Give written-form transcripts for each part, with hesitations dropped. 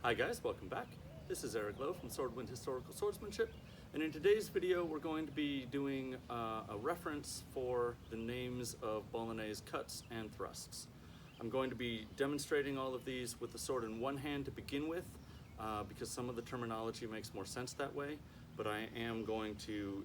Hi guys, welcome back. This is Eric Lowe from Swordwind Historical Swordsmanship, and in today's video we're going to be doing a reference for the names of Bolognese cuts and thrusts. I'm going to be demonstrating all of these with the sword in one hand to begin with, because some of the terminology makes more sense that way, but I am going to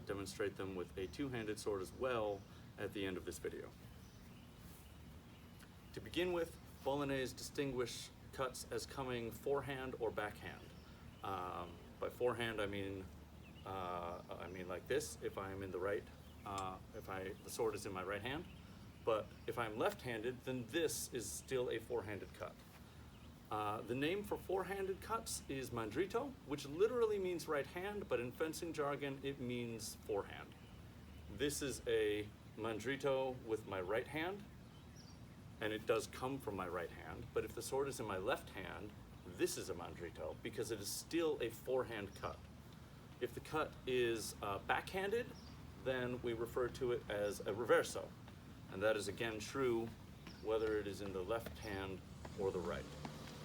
demonstrate them with a two-handed sword as well at the end of this video. To begin with, Bolognese distinguish cuts as coming forehand or backhand. By forehand, I mean like this. If I'm in the right, the sword is in my right hand. But if I'm left-handed, then this is still a four-handed cut. The name for four-handed cuts is Mandritto, which literally means right hand, but in fencing jargon, it means forehand. This is a Mandritto with my right hand, and it does come from my right hand, but if the sword is in my left hand, this is a Mandritto because it is still a forehand cut. If the cut is backhanded, then we refer to it as a Riverso, and that is again true whether it is in the left hand or the right.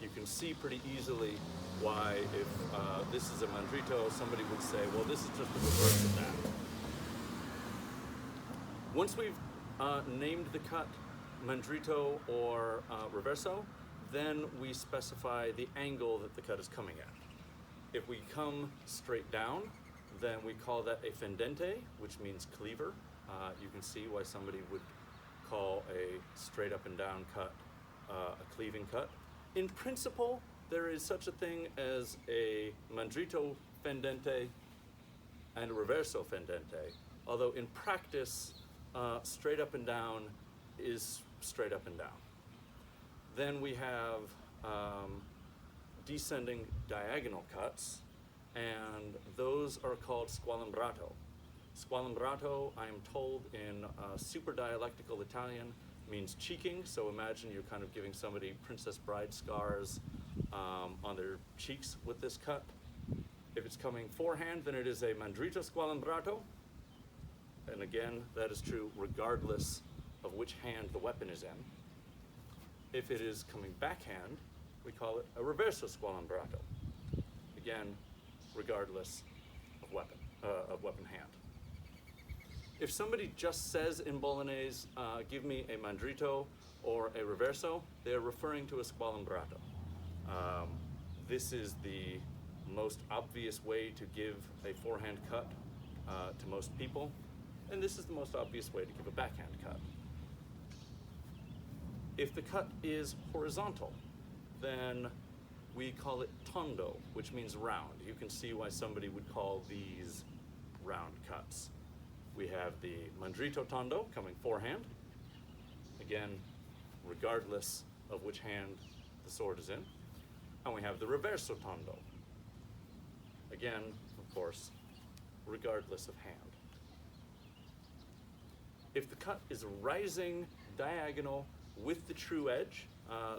You can see pretty easily why if this is a Mandritto, somebody would say, well, this is just the reverse of that. Once we've named the cut Mandritto or Riverso, then we specify the angle that the cut is coming at. If we come straight down, then we call that a Fendente, which means cleaver. You can see why somebody would call a straight up and down cut a cleaving cut. In principle, there is such a thing as a Mandritto Fendente and a Riverso Fendente, although in practice, straight up and down is straight up and down. Then we have descending diagonal cuts, and those are called Squalimbrato. Squalimbrato, I am told in super dialectical Italian, means cheeking, so imagine you're kind of giving somebody Princess Bride scars on their cheeks with this cut. If it's coming forehand, then it is a Mandritto Squalimbrato, and again, that is true regardless of which hand the weapon is in. If it is coming backhand, we call it a Riverso Squalimbrato. Again, regardless of weapon hand. If somebody just says in Bolognese, give me a Mandritto or a Riverso, they're referring to a Squalimbrato. This is the most obvious way to give a forehand cut to most people, and this is the most obvious way to give a backhand cut. If the cut is horizontal, then we call it Tondo, which means round. You can see why somebody would call these round cuts. We have the Mandritto Tondo coming forehand, again, regardless of which hand the sword is in. And we have the Riverso Tondo, again, of course, regardless of hand. If the cut is rising diagonal with the true edge,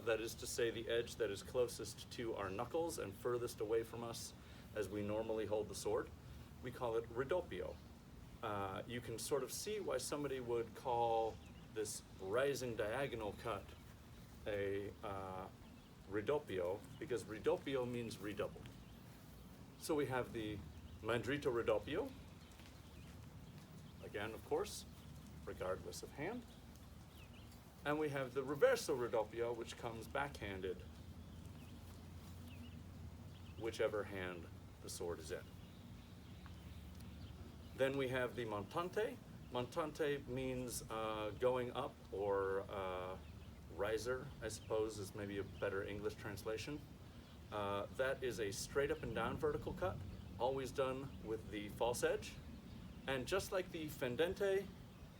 that is to say the edge that is closest to our knuckles and furthest away from us as we normally hold the sword, we call it Ridoppio. You can sort of see why somebody would call this rising diagonal cut a Ridoppio, because Ridoppio means redoubled. So we have the Mandritto Ridoppio, again, of course, regardless of hand. And we have the Riverso Ridoppio, which comes backhanded, whichever hand the sword is in. Then we have the Montante. Montante means going up, or riser, I suppose, is maybe a better English translation. That is a straight up and down vertical cut, always done with the false edge. And just like the Fendente,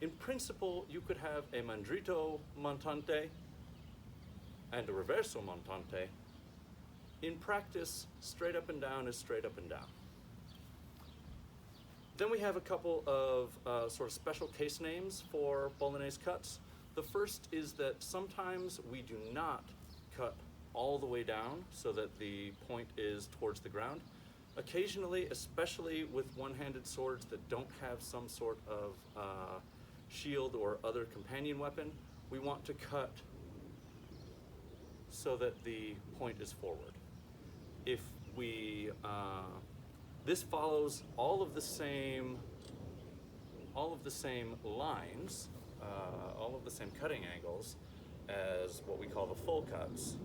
in principle, you could have a Mandritto Montante and a Riverso Montante. In practice, straight up and down is straight up and down. Then we have a couple of sort of special case names for Bolognese cuts. The first is that sometimes we do not cut all the way down so that the point is towards the ground. Occasionally, especially with one-handed swords that don't have some sort of shield or other companion weapon, we want to cut so that the point is forward. if we, this follows all of the same lines, all of the same cutting angles as what we call the full cuts,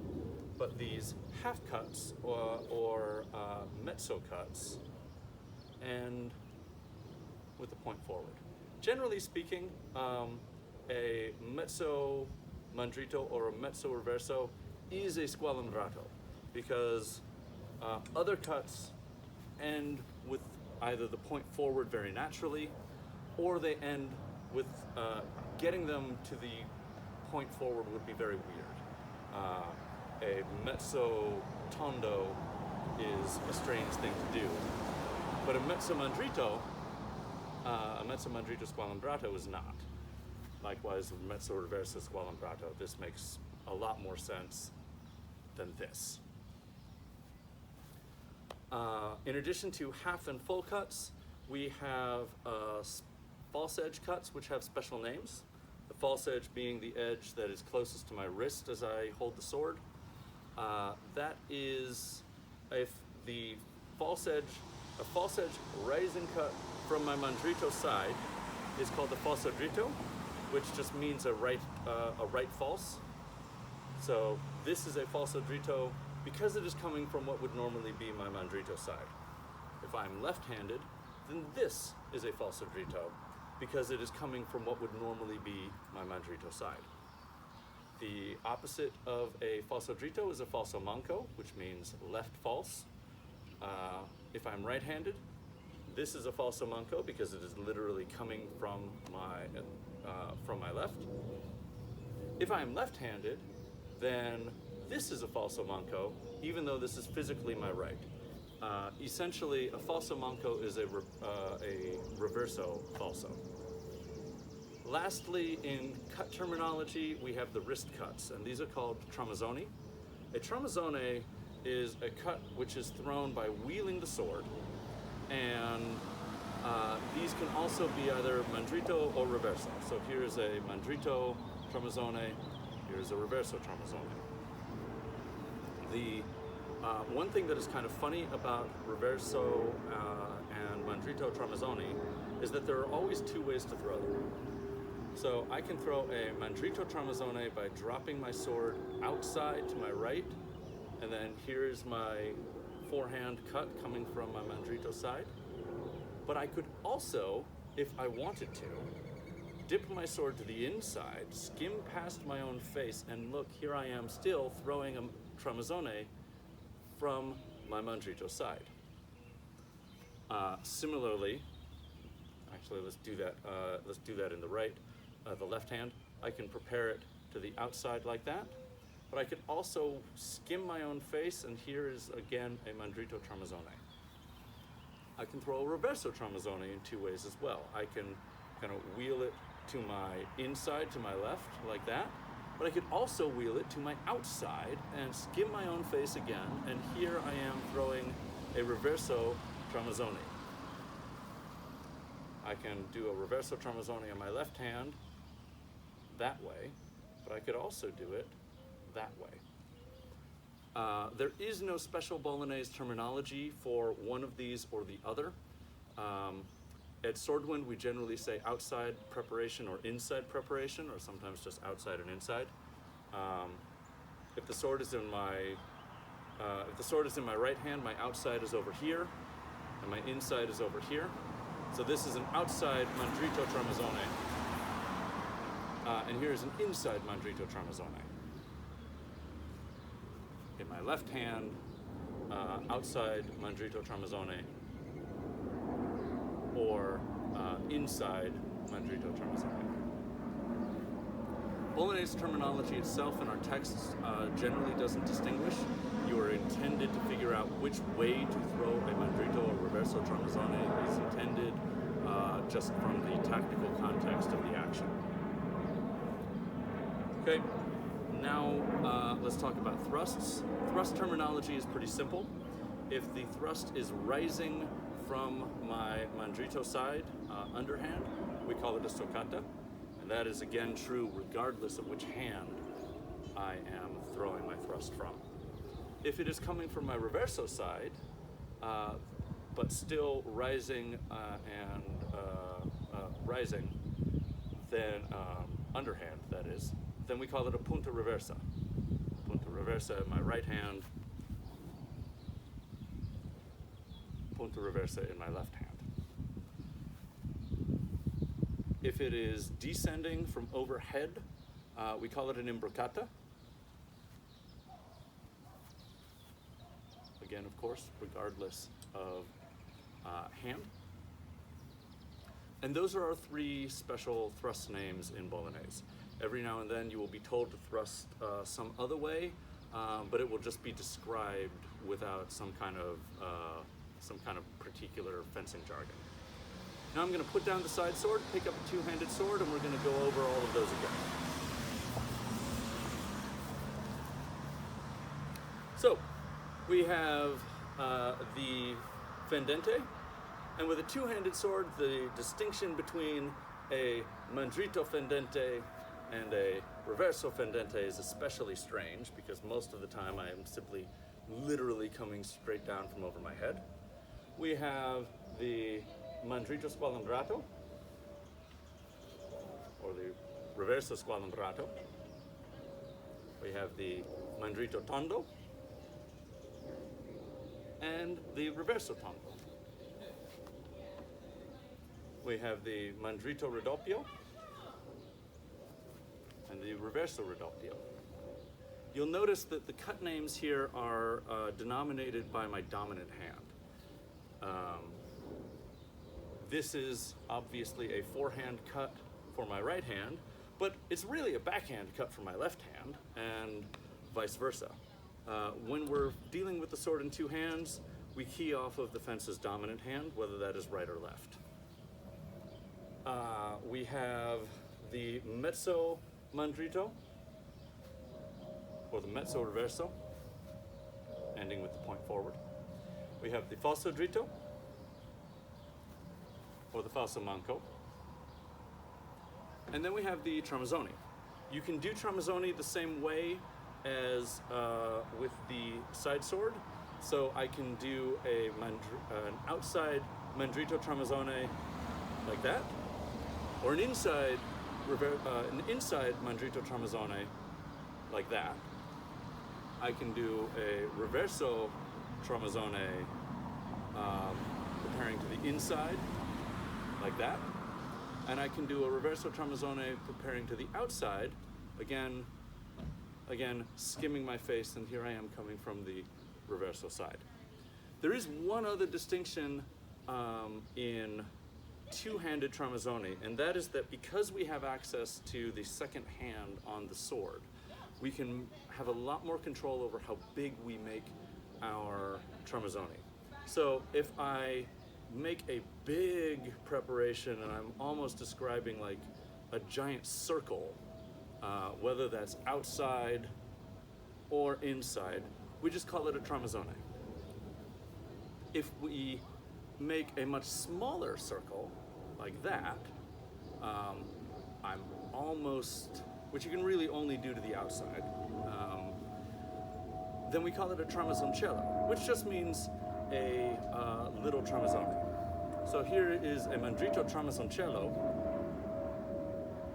but these half cuts or mezzo cuts end with the point forward. Generally speaking, a mezzo Mandritto or a mezzo Riverso is a Squalimbrato, because other cuts end with either the point forward very naturally, or they end with getting them to the point forward would be very weird. A mezzo Tondo is a strange thing to do, but a mezzo Mandritto Squalimbrato is not. Likewise, mezzo Riversa Squalimbrato, this makes a lot more sense than this. In addition to half and full cuts, we have false edge cuts, which have special names. The false edge being the edge that is closest to my wrist as I hold the sword. That is, if the a false edge rising cut from my Mandritto side is called the Falso Dritto, which just means a right false. So this is a Falso Dritto because it is coming from what would normally be my Mandritto side. If I'm left-handed, then this is a Falso Dritto because it is coming from what would normally be my Mandritto side. The opposite of a Falso Dritto is a Falso Manco, which means left false. If I'm right-handed, this is a Falso Manco because it is literally coming from my left. If I'm left-handed, then this is a Falso Manco, even though this is physically my right. Essentially, a Falso Manco is a Riverso Falso. Lastly, in cut terminology, we have the wrist cuts, and these are called Tramazzoni. A Tramazzone is a cut which is thrown by wheeling the sword, and these can also be either Mandritto or Riverso. So here's a Mandritto Tramazzone, here's a Riverso Tramazzone. The one thing that is kind of funny about Riverso and Mandritto Tramazzone is that there are always two ways to throw them. So I can throw a Mandritto Tramazzone by dropping my sword outside to my right, and then here's my forehand cut coming from my Mandritto side. But I could also, if I wanted to, dip my sword to the inside, skim past my own face, and look, here I am still throwing a Tramazzone from my Mandritto side. Similarly, actually let's do that in the left hand. I can prepare it to the outside like that, but I could also skim my own face, and here is again a Mandritto Tramazzone. I can throw a Riverso Tramazzone in two ways as well. I can kind of wheel it to my inside, to my left, like that, but I could also wheel it to my outside and skim my own face again, and here I am throwing a Riverso Tramazzone. I can do a Riverso Tramazzone on my left hand that way, but I could also do it that way. There is no special Bolognese terminology for one of these or the other. At Swordwind, we generally say outside preparation or inside preparation, or sometimes just outside and inside. If the sword is in my right hand, my outside is over here, and my inside is over here. So this is an outside Mandritto Tramazzone, and here is an inside Mandritto Tramazzone. In my left hand, outside Mandritto Tramazzone, or inside Mandritto Tramazzone. Bolognese terminology itself in our texts generally doesn't distinguish. You are intended to figure out which way to throw a Mandritto or Riverso Tramazzone is intended just from the tactical context of the action. Okay, now let's talk about thrusts. Thrust terminology is pretty simple. If the thrust is rising from my Mandritto side, underhand, we call it a Stoccata. And that is again true regardless of which hand I am throwing my thrust from. If it is coming from my Riverso side, but still rising rising, then underhand, that is, then we call it a Punta Riversa. Punta Riversa in my right hand, Punta Riversa in my left hand. If it is descending from overhead, we call it an Imbroccata. Again, of course, regardless of hand. And those are our three special thrust names in Bolognese. Every now and then you will be told to thrust some other way, but it will just be described without some kind of particular fencing jargon. Now I'm going to put down the side sword, pick up a two-handed sword, and we're going to go over all of those again. So, we have the Fendente, and with a two-handed sword, the distinction between a Mandritto Fendente and a Riverso Fendente is especially strange, because most of the time I am simply literally coming straight down from over my head. We have the Mandritto Squalimbrato, or the Riverso Squalimbrato. We have the Mandritto Tondo, and the Riverso Tondo. We have the Mandritto Ridoppio, and the Riverso Ridoppio. You'll notice that the cut names here are denominated by my dominant hand. This is obviously a forehand cut for my right hand, but it's really a backhand cut for my left hand, and vice versa. When we're dealing with the sword in two hands, we key off of the fence's dominant hand, whether that is right or left. We have the mezzo Mandritto, or the mezzo Riverso, ending with the point forward. We have the Falso Dritto, or the Falso Manco. And then we have the Tramazzone. You can do Tramazzone the same way as with the side sword. So I can do an outside Mandritto Tramazzone like that, or an inside Mandritto Tramazzone like that. I can do a Riverso Tramazzone preparing to the inside like that, and I can do a Riverso Tramazzone preparing to the outside, again skimming my face, and here I am coming from the Riverso side. There is one other distinction in two-handed Tramazzone, and that is that because we have access to the second hand on the sword, we can have a lot more control over how big we make our Tramazzone. So if I make a big preparation and I'm almost describing like a giant circle, whether that's outside or inside, we just call it a Tramazzone. If we make a much smaller circle like that, I'm almost, which you can really only do to the outside, then we call it a Tramazzoncello, which just means a little Tramazzone. So here is a Mandritto Tramazzoncello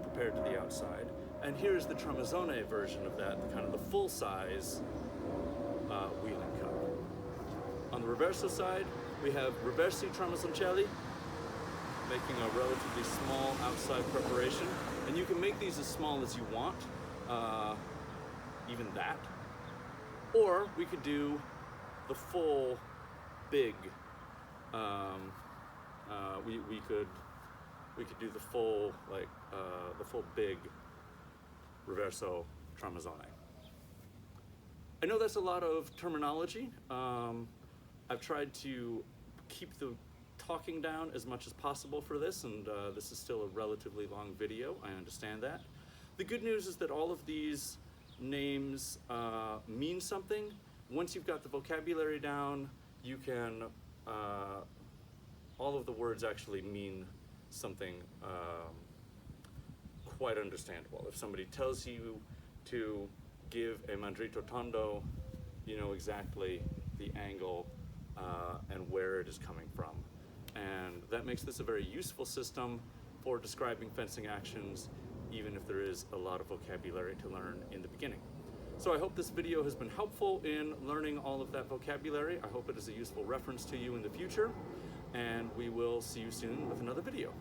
prepared to the outside, and here's the Tramazzone version of that, kind of the full-size wheeling cut. On the Riverso side, we have Riversi Tramazzoncelli, making a relatively small outside preparation, and you can make these as small as you want, even that. Or we could do the full big. We could do the full big Riverso Tramazzone. I know that's a lot of terminology. I've tried to keep the talking down as much as possible for this, and this is still a relatively long video, I understand that. The good news is that all of these names mean something. Once you've got the vocabulary down, you can, all of the words actually mean something quite understandable. If somebody tells you to give a Mandritto Tondo you know exactly the angle and where it is coming from. And that makes this a very useful system for describing fencing actions, even if there is a lot of vocabulary to learn in the beginning. So I hope this video has been helpful in learning all of that vocabulary. I hope it is a useful reference to you in the future, and we will see you soon with another video.